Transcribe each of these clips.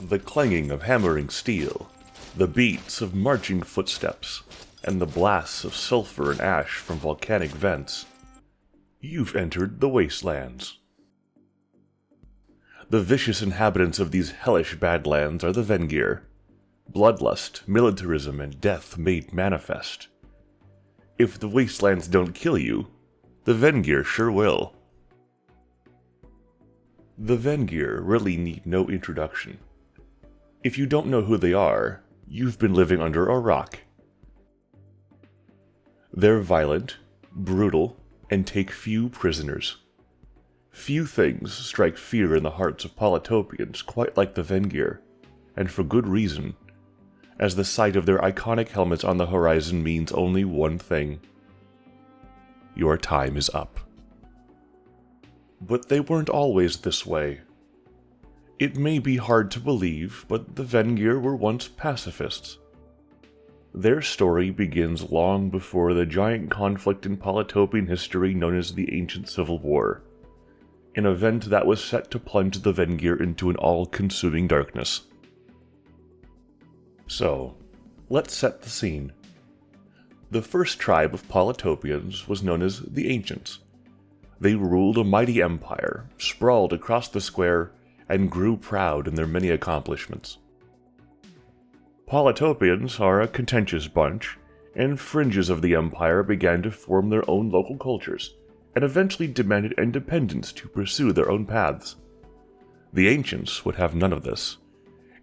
the clanging of hammering steel, the beats of marching footsteps, and the blasts of sulfur and ash from volcanic vents, you've entered the Wastelands. The vicious inhabitants of these hellish badlands are the Vengear. Bloodlust, militarism, and death made manifest. If the Wastelands don't kill you, the Vengear sure will. The Vengear really need no introduction. If you don't know who they are, you've been living under a rock. They're violent, brutal, and take few prisoners. Few things strike fear in the hearts of Polytopians quite like the Vengear, and for good reason, as the sight of their iconic helmets on the horizon means only one thing. Your time is up. But they weren't always this way. It may be hard to believe, but the Vengear were once pacifists. Their story begins long before the giant conflict in Polytopian history known as the Ancient Civil War, an event that was set to plunge the Vengear into an all-consuming darkness. So, let's set the scene. The first tribe of Polytopians was known as the Ancients. They ruled a mighty empire, sprawled across the square, and grew proud in their many accomplishments. Polytopians are a contentious bunch, and fringes of the empire began to form their own local cultures, and eventually demanded independence to pursue their own paths. The Ancients would have none of this,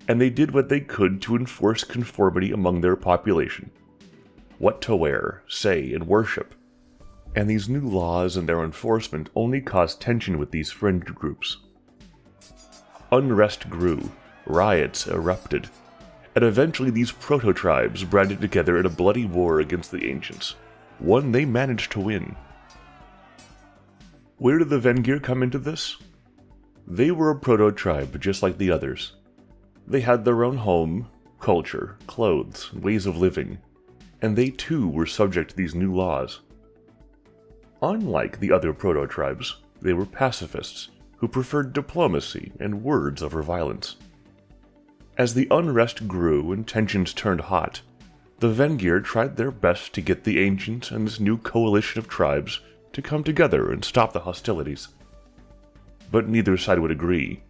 and they did what they could to enforce conformity among their population. What to wear, say, and worship. And these new laws and their enforcement only caused tension with these fringe groups. Unrest grew, riots erupted, and eventually these proto-tribes banded together in a bloody war against the Ancients, one they managed to win. Where did the Vengear come into this? They were a proto-tribe just like the others. They had their own home, culture, clothes, ways of living, and they too were subject to these new laws. Unlike the other proto-tribes, they were pacifists who preferred diplomacy and words over violence. As the unrest grew and tensions turned hot, the Vengear tried their best to get the Ancients and this new coalition of tribes to come together and stop the hostilities. But neither side would agree.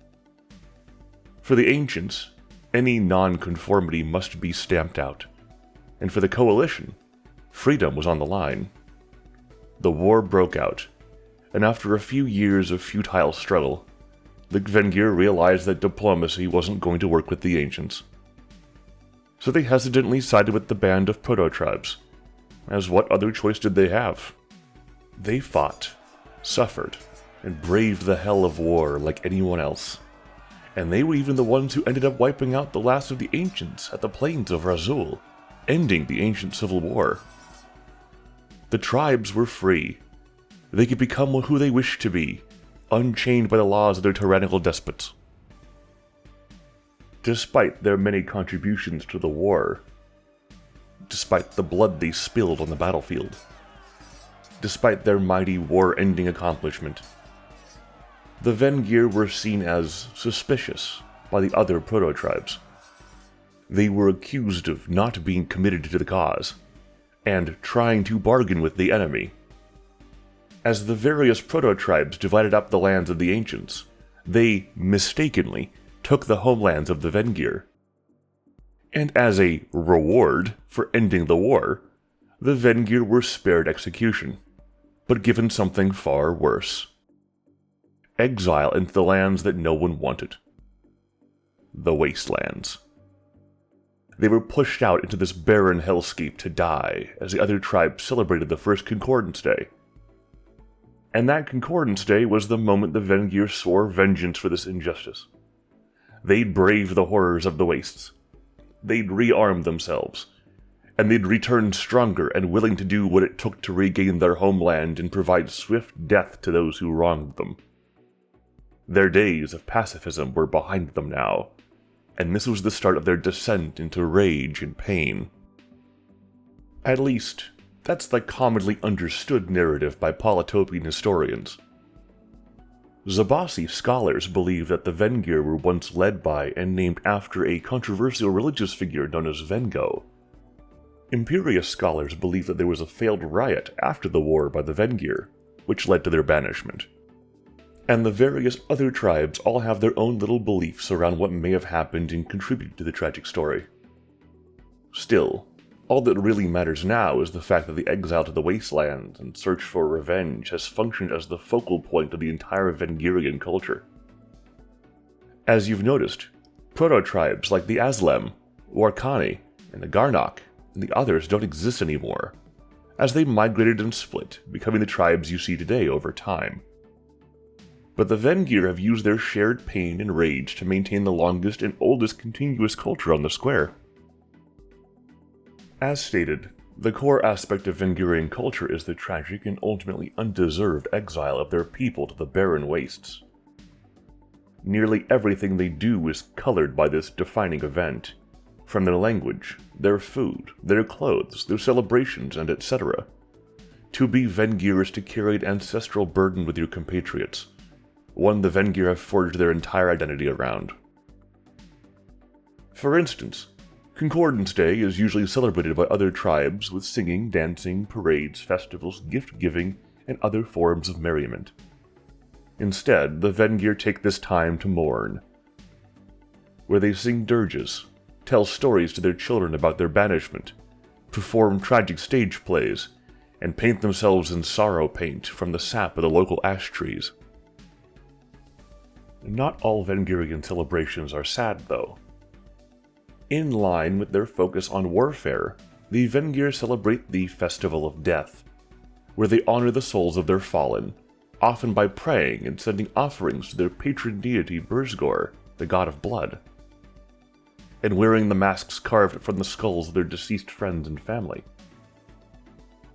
For the Ancients, any non-conformity must be stamped out, and for the coalition, freedom was on the line. The war broke out, and after a few years of futile struggle, the Vengear realized that diplomacy wasn't going to work with the Ancients. So they hesitantly sided with the band of proto-tribes, as what other choice did they have? They fought, suffered, and braved the hell of war like anyone else. And they were even the ones who ended up wiping out the last of the Ancients at the plains of Razul, ending the Ancient Civil War. The tribes were free. They could become who they wished to be, unchained by the laws of their tyrannical despots. Despite their many contributions to the war, despite the blood they spilled on the battlefield, despite their mighty war-ending accomplishment, the Vengear were seen as suspicious by the other proto-tribes. They were accused of not being committed to the cause, and trying to bargain with the enemy. As the various proto-tribes divided up the lands of the Ancients, they mistakenly took the homelands of the Vengear. And as a reward for ending the war, the Vengear were spared execution, but given something far worse: exile into the lands that no one wanted. The Wastelands. They were pushed out into this barren hellscape to die as the other tribes celebrated the first Concordance Day. And that Concordance Day was the moment the Vengear swore vengeance for this injustice. They'd brave the horrors of the wastes. They'd rearm themselves, and they'd return stronger and willing to do what it took to regain their homeland and provide swift death to those who wronged them. Their days of pacifism were behind them now, and this was the start of their descent into rage and pain. At least, that's the commonly understood narrative by Polytopian historians. Zabasi scholars believe that the Vengear were once led by and named after a controversial religious figure known as Vengo. Imperious scholars believe that there was a failed riot after the war by the Vengear, which led to their banishment. And the various other tribes all have their own little beliefs around what may have happened and contributed to the tragic story. Still, all that really matters now is the fact that the exile to the Wastelands and search for revenge has functioned as the focal point of the entire Vengirian culture. As you've noticed, proto-tribes like the Aslem, Warkani, and the Garnok, and the others don't exist anymore, as they migrated and split, becoming the tribes you see today over time. But the Vengear have used their shared pain and rage to maintain the longest and oldest continuous culture on the square. As stated, the core aspect of Vengirian culture is the tragic and ultimately undeserved exile of their people to the barren wastes. Nearly everything they do is colored by this defining event, from their language, their food, their clothes, their celebrations, and etc. To be Vengear is to carry an ancestral burden with your compatriots, one the Vengear have forged their entire identity around. For instance, Concordance Day is usually celebrated by other tribes with singing, dancing, parades, festivals, gift-giving, and other forms of merriment. Instead, the Vengear take this time to mourn, where they sing dirges, tell stories to their children about their banishment, perform tragic stage plays, and paint themselves in sorrow paint from the sap of the local ash trees. Not all Vengirian celebrations are sad, though. In line with their focus on warfare, the Vengear celebrate the Festival of Death, where they honor the souls of their fallen, often by praying and sending offerings to their patron deity BersGor, the god of blood, and wearing the masks carved from the skulls of their deceased friends and family.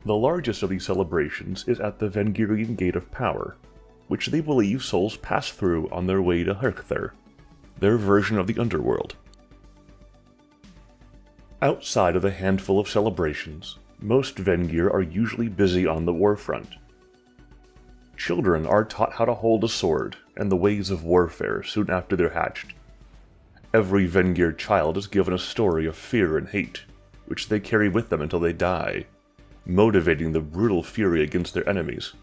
The largest of these celebrations is at the Vengirian Gate of Power, which they believe souls pass through on their way to Thdkrkr, their version of the underworld. Outside of a handful of celebrations, most Vengear are usually busy on the warfront. Children are taught how to hold a sword and the ways of warfare soon after they're hatched. Every Vengear child is given a story of fear and hate, which they carry with them until they die, motivating the brutal fury against their enemies.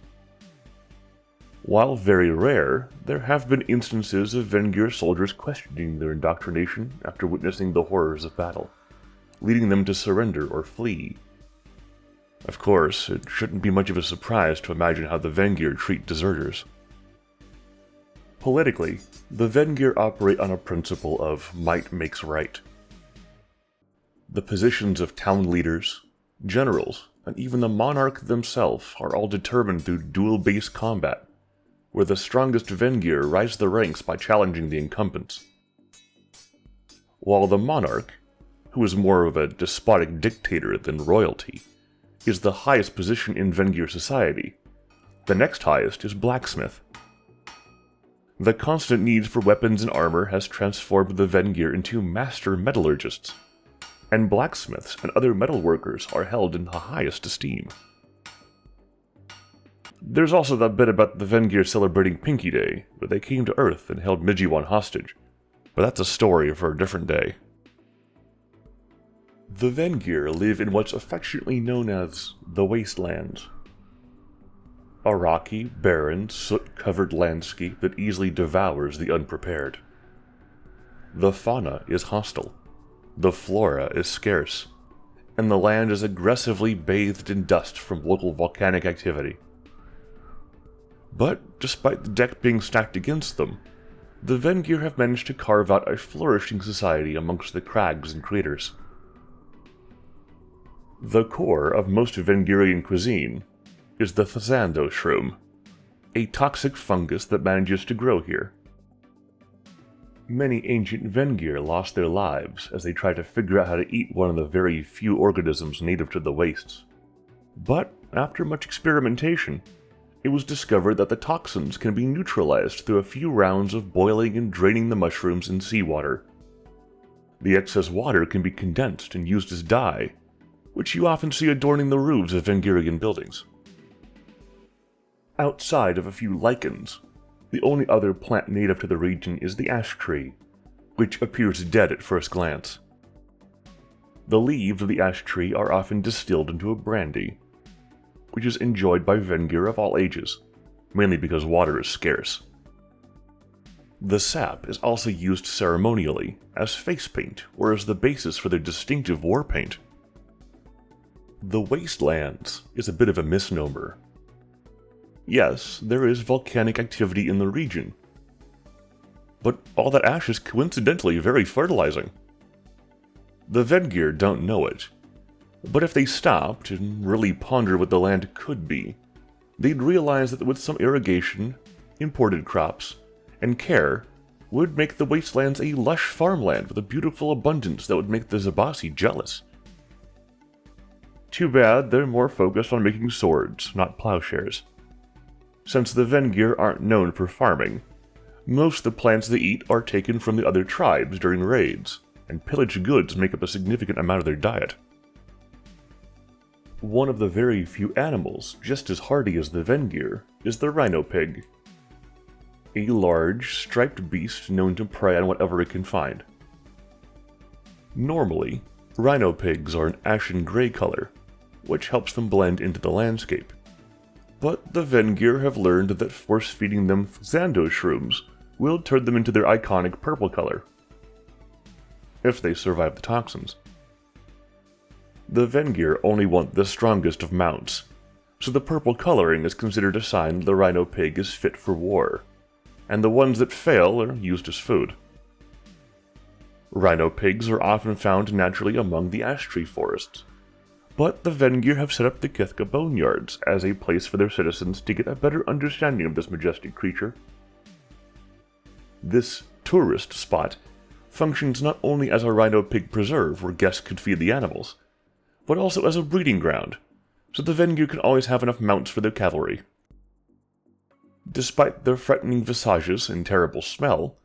While very rare, there have been instances of Vengear soldiers questioning their indoctrination after witnessing the horrors of battle, leading them to surrender or flee. Of course, it shouldn't be much of a surprise to imagine how the Vengear treat deserters. Politically, the Vengear operate on a principle of might makes right. The positions of town leaders, generals, and even the monarch themselves are all determined through duel-based combat, where the strongest Vengear rise the ranks by challenging the incumbents. While the monarch, who is more of a despotic dictator than royalty, is the highest position in Vengear society, the next highest is blacksmith. The constant need for weapons and armor has transformed the Vengear into master metallurgists, and blacksmiths and other metalworkers are held in the highest esteem. There's also that bit about the Vengear celebrating Pinky Day, where they came to Earth and held Mijiwan hostage, but that's a story for a different day. The Vengear live in what's affectionately known as the Wastelands, a rocky, barren, soot-covered landscape that easily devours the unprepared. The fauna is hostile, the flora is scarce, and the land is aggressively bathed in dust from local volcanic activity. But despite the deck being stacked against them, the Vengear have managed to carve out a flourishing society amongst the crags and craters. The core of most Vengirian cuisine is the Thxando shroom, a toxic fungus that manages to grow here. Many ancient Vengear lost their lives as they tried to figure out how to eat one of the very few organisms native to the wastes. But after much experimentation, it was discovered that the toxins can be neutralized through a few rounds of boiling and draining the mushrooms in seawater. The excess water can be condensed and used as dye, which you often see adorning the roofs of Vengirian buildings. Outside of a few lichens, The only other plant native to the region is the ash tree, which appears dead at first glance. The leaves of the ash tree are often distilled into a brandy, which is enjoyed by Vengear of all ages, mainly because water is scarce. The sap is also used ceremonially as face paint or as the basis for their distinctive war paint. The Wastelands is a bit of a misnomer. Yes, there is volcanic activity in the region, but all that ash is coincidentally very fertilizing. The Vengear don't know it, but if they stopped and really pondered what the land could be, they'd realize that with some irrigation, imported crops, and care, would make the Wastelands a lush farmland with a beautiful abundance that would make the Zabasi jealous. Too bad they're more focused on making swords, not plowshares. Since the Vengear aren't known for farming, most of the plants they eat are taken from the other tribes during raids, and pillaged goods make up a significant amount of their diet. One of the very few animals just as hardy as the Vengear is the Rhino-Pig, a large, striped beast known to prey on whatever it can find. Normally, Rhino-Pigs are an ashen gray color, which helps them blend into the landscape. But the Vengear have learned that force-feeding them Thxando shrooms will turn them into their iconic purple color, if they survive the toxins. The Vengear only want the strongest of mounts, so the purple coloring is considered a sign the Rhino-Pig is fit for war, and the ones that fail are used as food. Rhino-Pigs are often found naturally among the ash tree forests, but the Vengear have set up the Thdkrkr boneyards as a place for their citizens to get a better understanding of this majestic creature. This tourist spot functions not only as a Rhino-Pig preserve where guests could feed the animals, but also as a breeding ground, so the Vengear can always have enough mounts for their cavalry. Despite their threatening visages and terrible smell,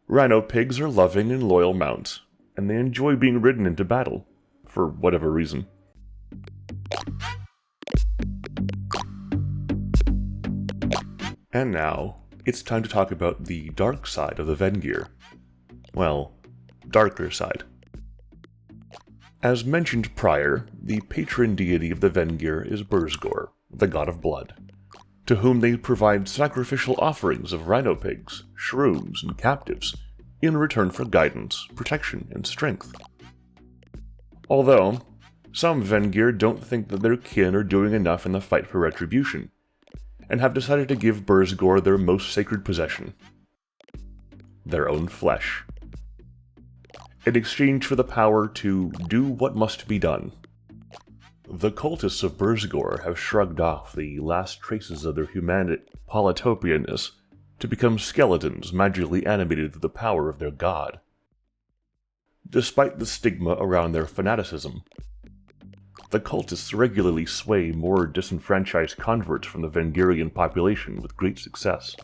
Rhino-Pigs are loving and loyal mounts, and they enjoy being ridden into battle, for whatever reason. And now, it's time to talk about the dark side of the Vengear. Well, darker side. As mentioned prior, the patron deity of the Vengear is Burzgor, the god of blood, to whom they provide sacrificial offerings of Rhino-Pigs, shrooms, and captives, in return for guidance, protection, and strength. Although, some Vengear don't think that their kin are doing enough in the fight for retribution, and have decided to give BersGor their most sacred possession: their own flesh, in exchange for the power to do what must be done. The cultists of BersGor have shrugged off the last traces of their Polytopia to become skeletons magically animated through the power of their god. Despite the stigma around their fanaticism, the cultists regularly sway more disenfranchised converts from the Vengirian population with great success.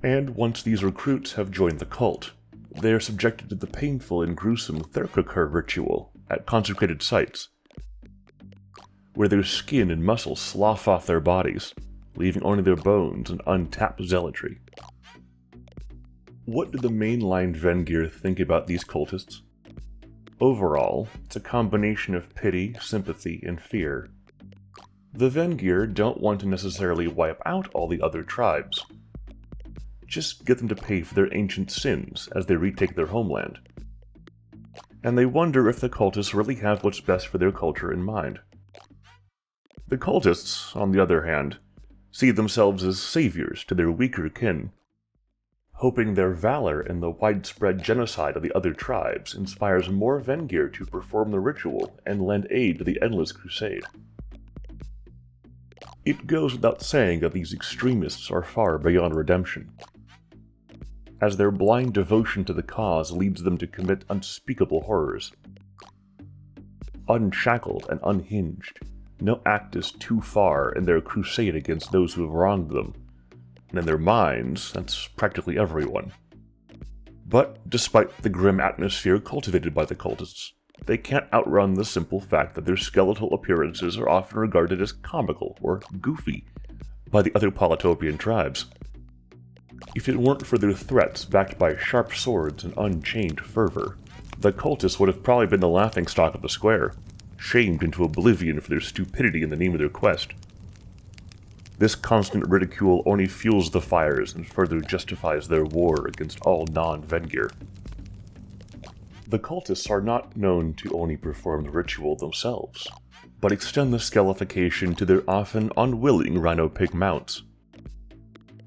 And once these recruits have joined the cult, they are subjected to the painful and gruesome Thdkrkr Ritual at consecrated sites, where their skin and muscle slough off their bodies, leaving only their bones and untapped zealotry. What do the mainline Vengear think about these cultists? Overall, it's a combination of pity, sympathy, and fear. The Vengear don't want to necessarily wipe out all the other tribes. Just get them to pay for their ancient sins as they retake their homeland. And they wonder if the cultists really have what's best for their culture in mind. The cultists, on the other hand, see themselves as saviors to their weaker kin, hoping their valor in the widespread genocide of the other tribes inspires more Vengear to perform the ritual and lend aid to the endless crusade. It goes without saying that these extremists are far beyond redemption, as their blind devotion to the cause leads them to commit unspeakable horrors. Unshackled and unhinged, no act is too far in their crusade against those who have wronged them, and in their minds, that's practically everyone. But despite the grim atmosphere cultivated by the cultists, they can't outrun the simple fact that their skeletal appearances are often regarded as comical or goofy by the other Polytopian tribes. If it weren't for their threats backed by sharp swords and unchained fervor, the cultists would have probably been the laughingstock of the square, shamed into oblivion for their stupidity in the name of their quest. This constant ridicule only fuels the fires and further justifies their war against all non-Vengear. The cultists are not known to only perform the ritual themselves, but extend the scalification to their often unwilling Rhino-Pig mounts.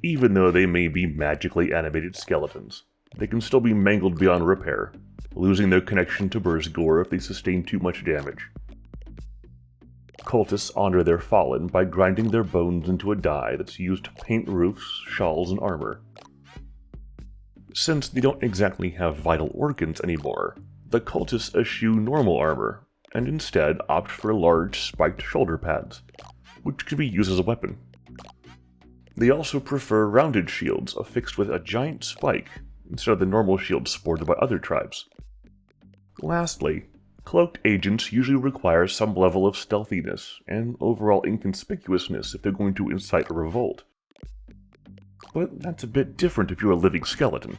Even though they may be magically animated skeletons, they can still be mangled beyond repair, losing their connection to BersGor if they sustain too much damage. Cultists honor their fallen by grinding their bones into a dye that's used to paint roofs, shawls, and armor. Since they don't exactly have vital organs anymore, the cultists eschew normal armor, and instead opt for large, spiked shoulder pads, which can be used as a weapon. They also prefer rounded shields affixed with a giant spike, instead of the normal shields sported by other tribes. Lastly, cloaked agents usually require some level of stealthiness and overall inconspicuousness if they're going to incite a revolt. But that's a bit different if you're a living skeleton.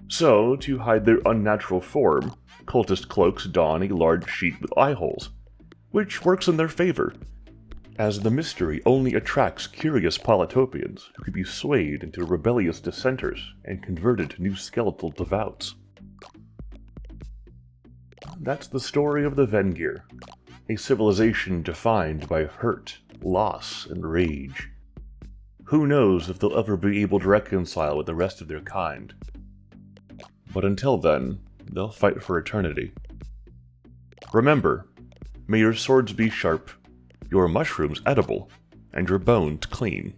So, to hide their unnatural form, cultist cloaks don a large sheet with eye holes, which works in their favor, as the mystery only attracts curious Polytopians who could be swayed into rebellious dissenters and converted to new skeletal devots. That's the story of the Vengear, a civilization defined by hurt, loss, and rage. Who knows if they'll ever be able to reconcile with the rest of their kind. But until then, they'll fight for eternity. Remember, may your swords be sharp, your mushrooms edible, and your bones clean.